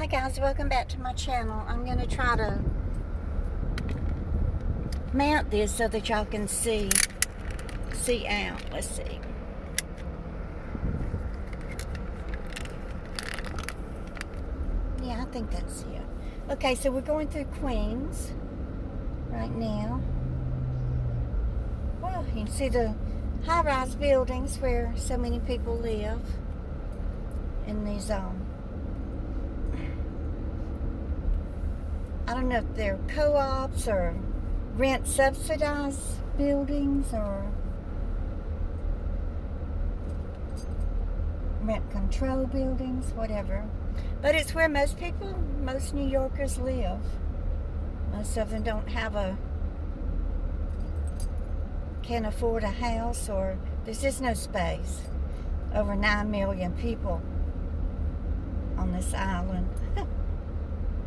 Hi guys, welcome back to my channel. I'm going to try to mount this so that y'all can see out. Let's see. Yeah, I think that's it. Okay, so we're going through Queens right now. Well, you can see the high-rise buildings where so many people live in these I don't know if they're co-ops or rent subsidized buildings or rent control buildings, whatever. But it's where most New Yorkers live. Most of them can't afford a house, or there's just no space. Over 9 million people on this island.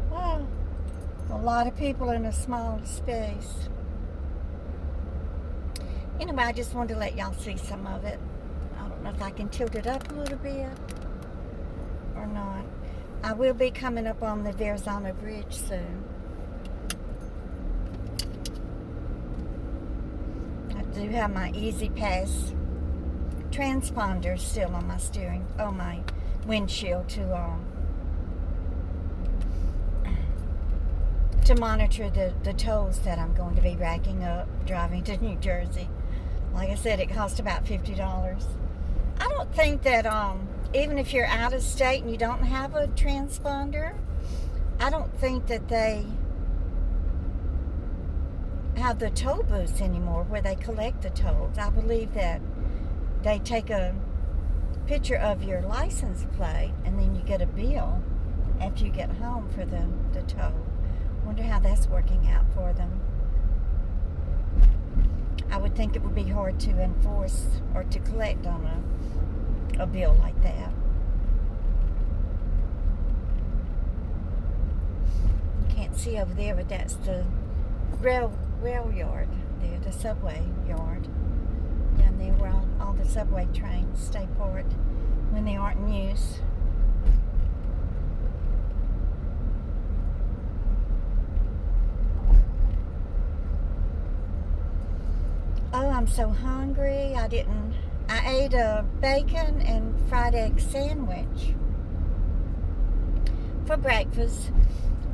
Wow. A lot of people in a small space. Anyway, I just wanted to let y'all see some of it. I don't know if I can tilt it up a little bit or not. I will be coming up on the Verrazano Bridge soon. I do have my Easy Pass transponder still on my windshield to monitor the tolls that I'm going to be racking up driving to New Jersey. Like I said, it cost about $50. I don't think that even if you're out of state and you don't have a transponder, I don't think that they have the toll booths anymore where they collect the tolls. I believe that they take a picture of your license plate and then you get a bill after you get home for the toll. Wonder how that's working out for them. I would think it would be hard to enforce or to collect on a bill like that. Can't see over there, but that's the rail yard there, the subway yard. Down there where all the subway trains stay parked when they aren't in use. Oh, I'm so hungry. I ate a bacon and fried egg sandwich for breakfast.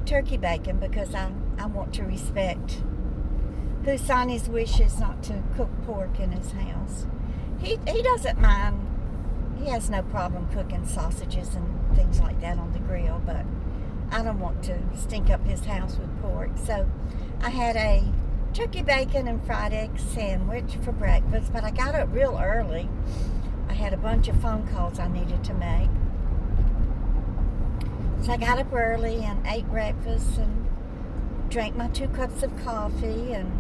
Turkey bacon, because I want to respect Husani's wishes not to cook pork in his house. He doesn't mind. He has no problem cooking sausages and things like that on the grill, but I don't want to stink up his house with pork. So I had a turkey bacon and fried egg sandwich for breakfast, but I got up real early. I had a bunch of phone calls I needed to make. So I got up early and ate breakfast and drank my 2 cups of coffee and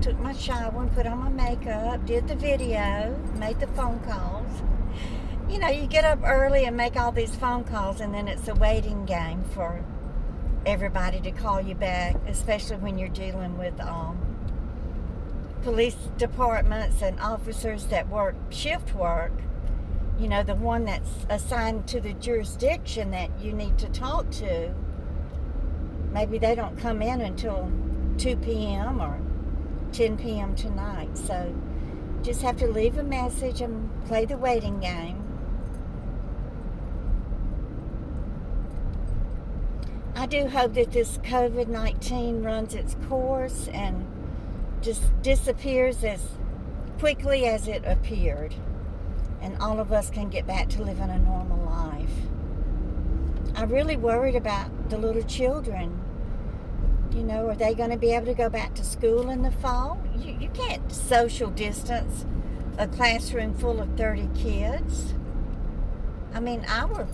took my shower and put on my makeup, did the video, made the phone calls. You know, you get up early and make all these phone calls, and then it's a waiting game for everybody to call you back, especially when you're dealing with police departments and officers that work shift work. You know, the one that's assigned to the jurisdiction that you need to talk to, maybe they don't come in until 2 p.m. or 10 p.m. tonight. So just have to leave a message and play the waiting game. I do hope that this COVID-19 runs its course and just disappears as quickly as it appeared, and all of us can get back to living a normal life. I'm really worried about the little children. You know, are they going to be able to go back to school in the fall? You can't social distance a classroom full of 30 kids. I mean, our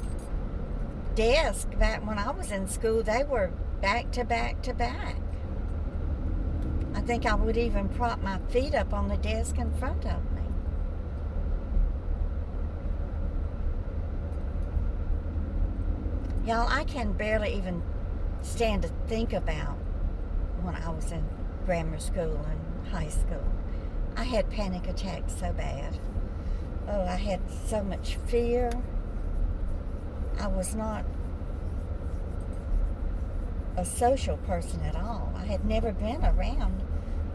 desk back when I was in school, they were back to back to back. I think I would even prop my feet up on the desk in front of me. Y'all, I can barely even stand to think about when I was in grammar school and high school. I had panic attacks so bad. Oh, I had so much fear. I was not a social person at all. I had never been around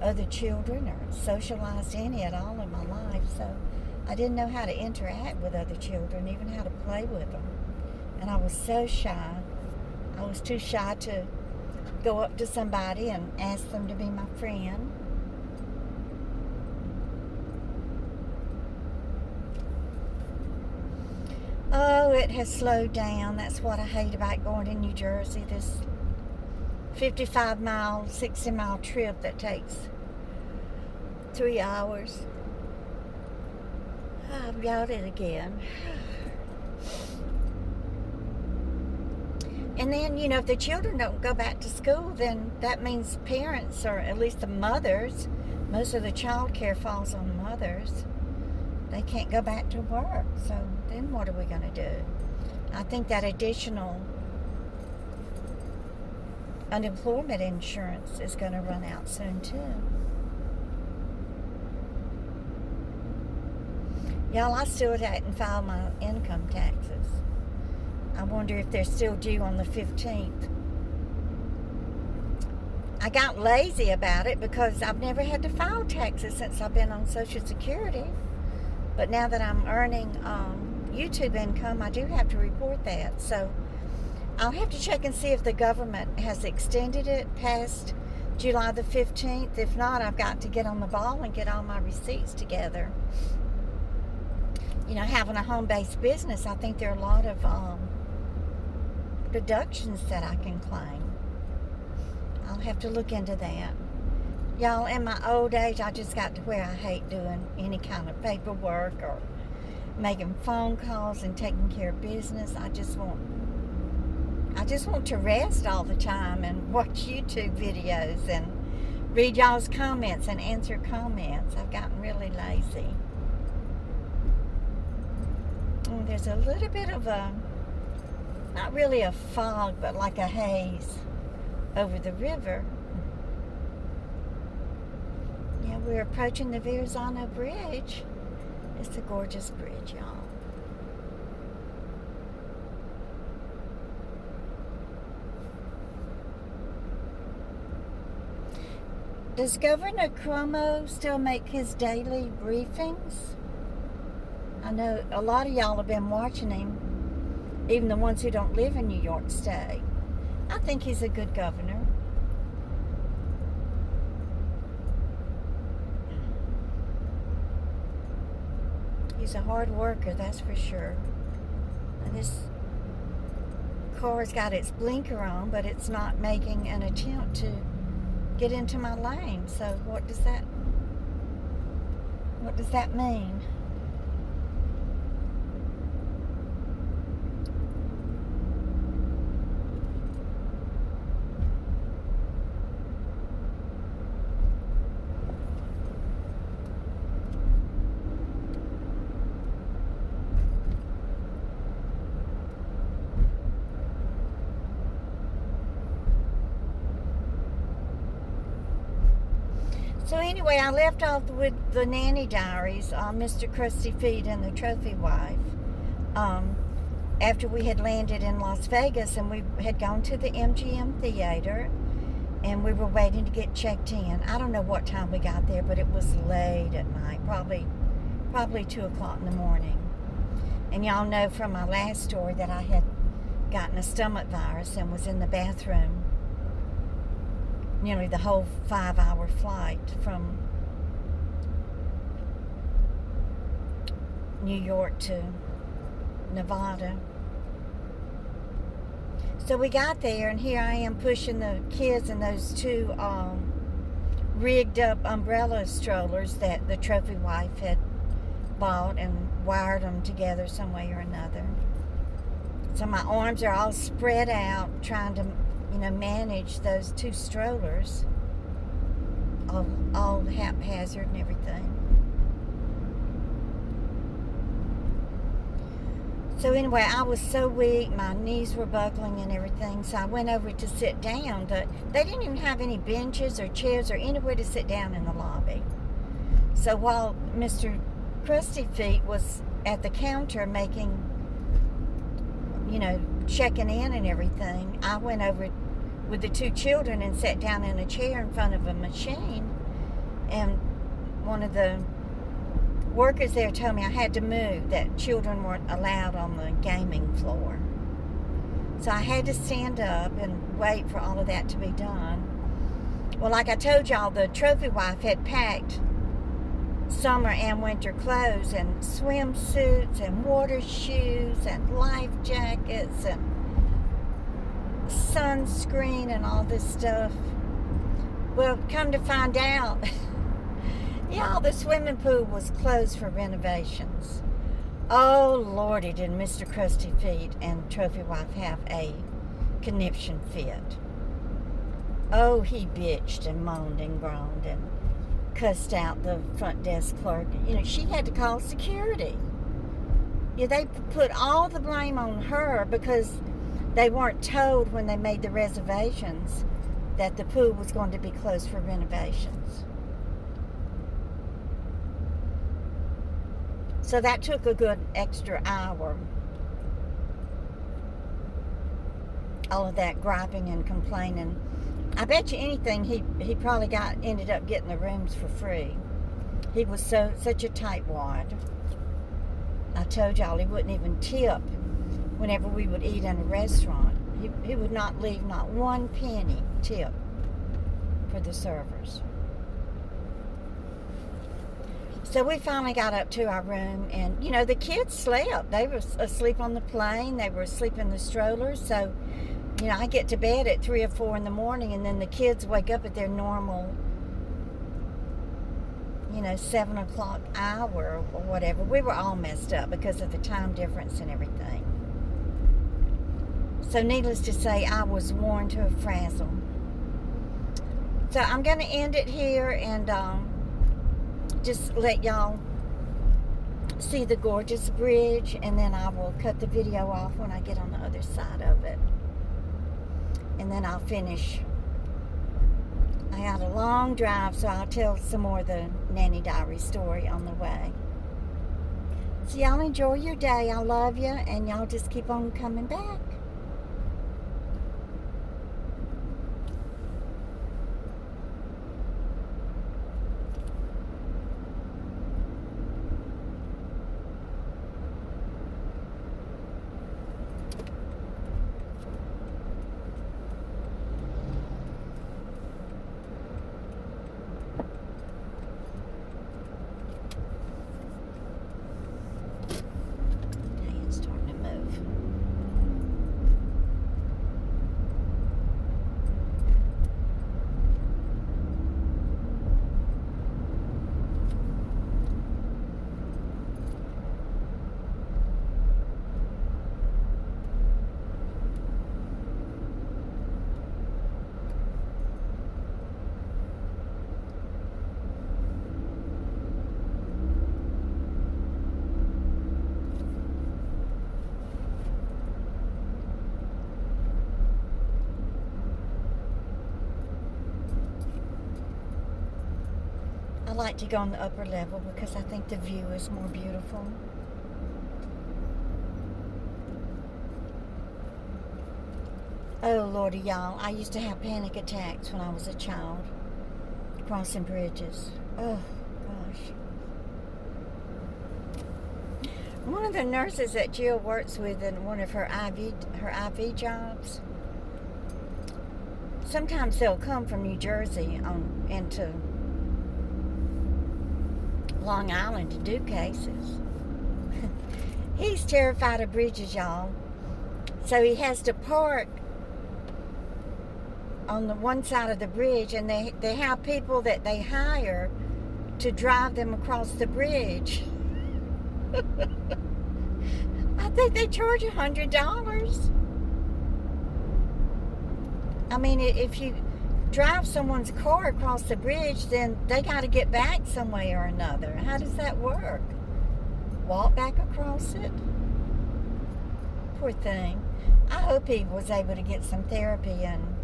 other children or socialized any at all in my life, so I didn't know how to interact with other children, even how to play with them. And I was so shy. I was too shy to go up to somebody and ask them to be my friend. Oh, it has slowed down. That's what I hate about going to New Jersey. This 55-mile, 60-mile trip that takes 3 hours. I've got it again. And then, if the children don't go back to school, then that means parents, or at least the mothers, most of the child care falls on mothers. They can't go back to work. So then what are we going to do? I think that additional unemployment insurance is going to run out soon too. Y'all, I still hadn't filed my income taxes. I wonder if they're still due on the 15th. I got lazy about it because I've never had to file taxes since I've been on Social Security. But now that I'm earning YouTube income, I do have to report that. So I'll have to check and see if the government has extended it past July the 15th. If not, I've got to get on the ball and get all my receipts together. Having a home-based business, I think there are a lot of deductions that I can claim. I'll have to look into that. Y'all, in my old age, I just got to where I hate doing any kind of paperwork or making phone calls and taking care of business. I just want to rest all the time and watch YouTube videos and read y'all's comments and answer comments. I've gotten really lazy. And there's a little bit of not really a fog, but like a haze over the river. Yeah, we're approaching the Verrazano Bridge. It's a gorgeous bridge, y'all. Does Governor Cuomo still make his daily briefings? I know a lot of y'all have been watching him, even the ones who don't live in New York State. I think he's a good governor. He's a hard worker, that's for sure. And this car's got its blinker on, but it's not making an attempt to get into my lane. So what does that mean? So anyway, I left off with the Nanny Diaries on Mr. Crusty Feet and the Trophy Wife after we had landed in Las Vegas, and we had gone to the MGM Theater and we were waiting to get checked in. I don't know what time we got there, but it was late at night, probably 2 o'clock in the morning. And y'all know from my last story that I had gotten a stomach virus and was in the bathroom nearly the whole 5-hour flight from New York to Nevada. So we got there, and here I am pushing the kids in those two rigged up umbrella strollers that the Trophy Wife had bought and wired them together some way or another. So my arms are all spread out trying to manage those two strollers, all haphazard and everything. So anyway, I was so weak, my knees were buckling and everything, so I went over to sit down, but they didn't even have any benches or chairs or anywhere to sit down in the lobby. So while Mr. Crusty Feet was at the counter making, checking in and everything, I went over with the two children and sat down in a chair in front of a machine. And one of the workers there told me I had to move, that children weren't allowed on the gaming floor. So I had to stand up and wait for all of that to be done. Well, like I told y'all, the trophy wife had packed summer and winter clothes and swimsuits and water shoes and life jackets and sunscreen and all this stuff. Well, come to find out, y'all, the swimming pool was closed for renovations. Oh, Lordy, did Mr. Crusty Feet and trophy wife have a conniption fit. Oh, he bitched and moaned and groaned and cussed out the front desk clerk. You know, she had to call security. Yeah, they put all the blame on her because they weren't told when they made the reservations that the pool was going to be closed for renovations. So that took a good extra hour. All of that griping and complaining. I bet you anything he probably ended up getting the rooms for free. He was such a tightwad. I told y'all he wouldn't even tip whenever we would eat in a restaurant. He would not leave not one penny tip for the servers. So we finally got up to our room, and you know, the kids slept. They were asleep on the plane. They were asleep in the strollers. So, you know, I get to bed at 3 or 4 in the morning, and then the kids wake up at their normal, you know, 7 o'clock hour or whatever. We were all messed up because of the time difference and everything. So needless to say, I was worn to a frazzle. So I'm going to end it here and just let y'all see the gorgeous bridge, and then I will cut the video off when I get on the other side of it. And then I'll finish. I got a long drive, so I'll tell some more of the Nanny Diary story on the way. So y'all enjoy your day. I love you, and y'all just keep on coming back. I like to go on the upper level because I think the view is more beautiful. Oh, Lordy, y'all, I used to have panic attacks when I was a child, crossing bridges. Oh, gosh. One of the nurses that Jill works with in one of her IV jobs, sometimes they'll come from New Jersey into Long Island to do cases. He's terrified of bridges, y'all. So he has to park on the one side of the bridge, and they have people that they hire to drive them across the bridge. I think they charge $100. I mean, if you drive someone's car across the bridge, then they got to get back some way or another. How does that work? Walk back across it? Poor thing. I hope he was able to get some therapy and,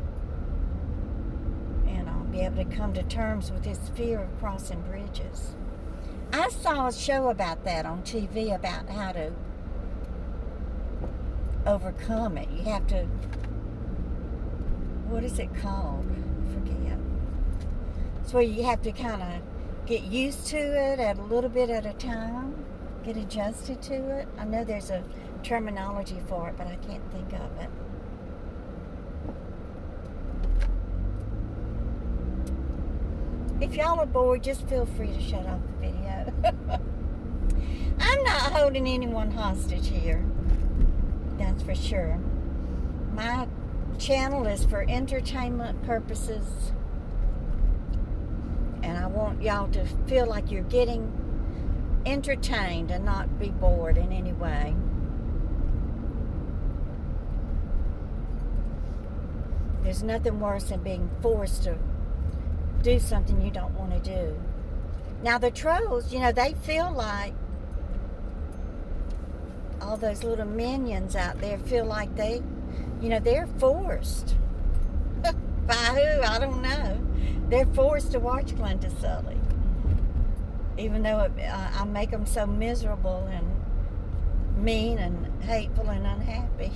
you know, be able to come to terms with his fear of crossing bridges. I saw a show about that on TV, about how to overcome it. You have to what is it called? I forget. It's where you have to kind of get used to it at a little bit at a time, get adjusted to it. I know there's a terminology for it, but I can't think of it. If y'all are bored, just feel free to shut off the video. I'm not holding anyone hostage here. That's for sure. My channel is for entertainment purposes. And I want y'all to feel like you're getting entertained and not be bored in any way. There's nothing worse than being forced to do something you don't want to do. Now the trolls, they feel like all those little minions out there feel like they're forced. By who? I don't know. They're forced to watch Glenda Sully. Even though I make them so miserable and mean and hateful and unhappy.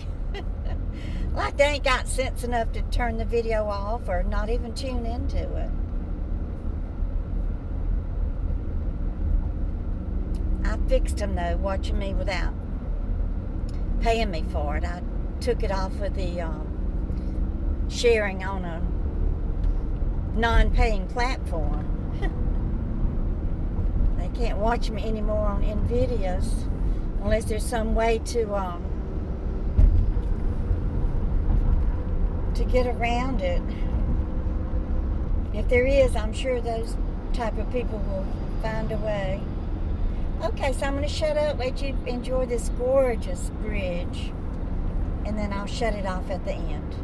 Like they ain't got sense enough to turn the video off or not even tune into it. I fixed them though, watching me without paying me for it. I took it off of the sharing on a non-paying platform. They can't watch me anymore on NVIDIAs unless there's some way to get around it. If there is, I'm sure those type of people will find a way. Okay, so I'm going to shut up, let you enjoy this gorgeous bridge, and then I'll shut it off at the end.